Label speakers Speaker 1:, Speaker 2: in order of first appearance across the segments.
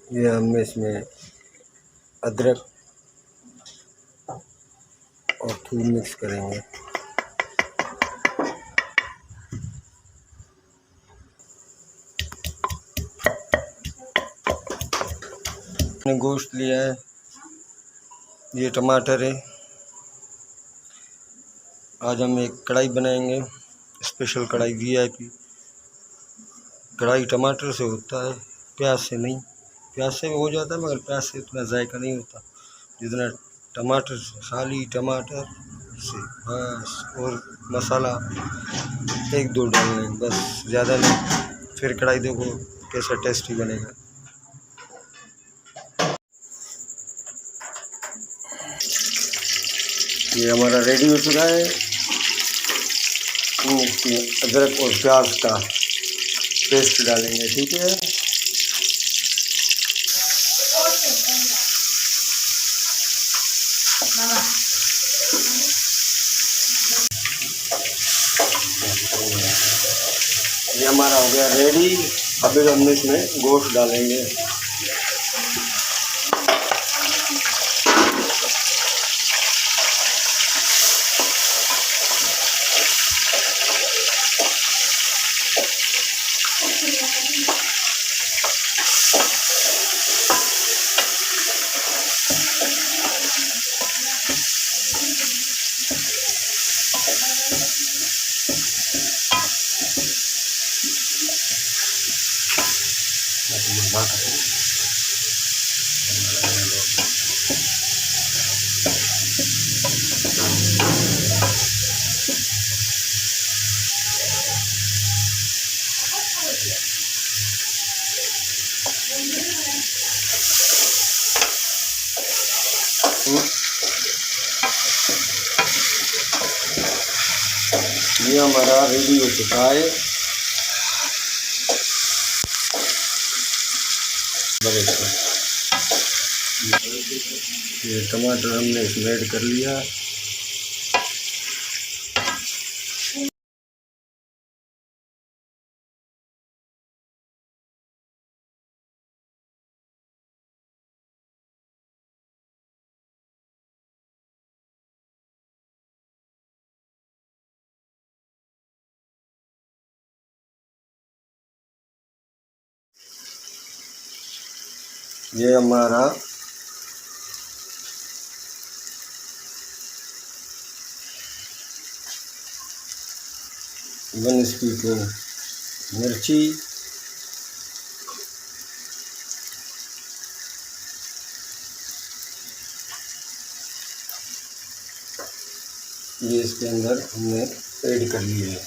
Speaker 1: ये हम इसमें अदरक और थूम मिक्स करेंगे। मैंने गोश्त लिया है, ये टमाटर है। आज हम एक कढ़ाई बनाएंगे, स्पेशल कढ़ाई VIP। कढ़ाई टमाटर से होता है, प्याज से नहीं। प्याज से हो जाता है मगर प्याज से उतना जायका नहीं होता जितना टमाटर से। खाली टमाटर से बस, और मसाला 1-2 डालने बस, ज़्यादा नहीं। फिर कढ़ाई देखो कैसा टेस्टी बनेगा। ये हमारा रेडी हो चुका है। अदरक और प्याज का पेस्ट डालेंगे, ठीक है। ये हमारा हो गया रेडी। अभी हम इसमें गोश्त डालेंगे। ये हमारा रेडी हो चुका है। ये टमाटर हमने इसमें ऐड कर लिया। ये हमारा वन स्पून मिर्ची, ये इसके अंदर हमने ऐड कर लिए है।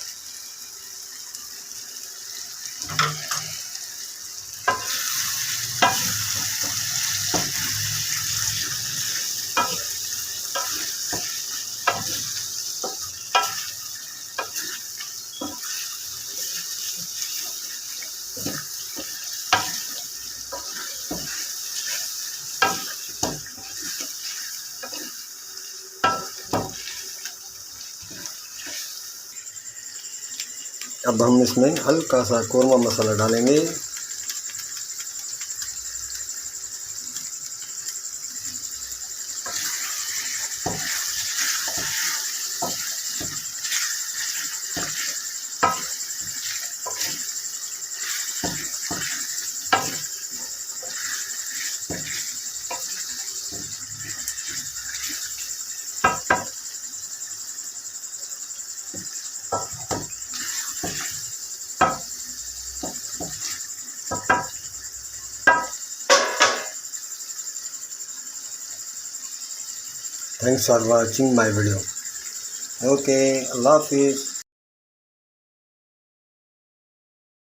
Speaker 1: अब हम इसमें हल्का सा कोरमा मसाला डालेंगे। Thanks for watching my video. Okay, Allah Hafiz.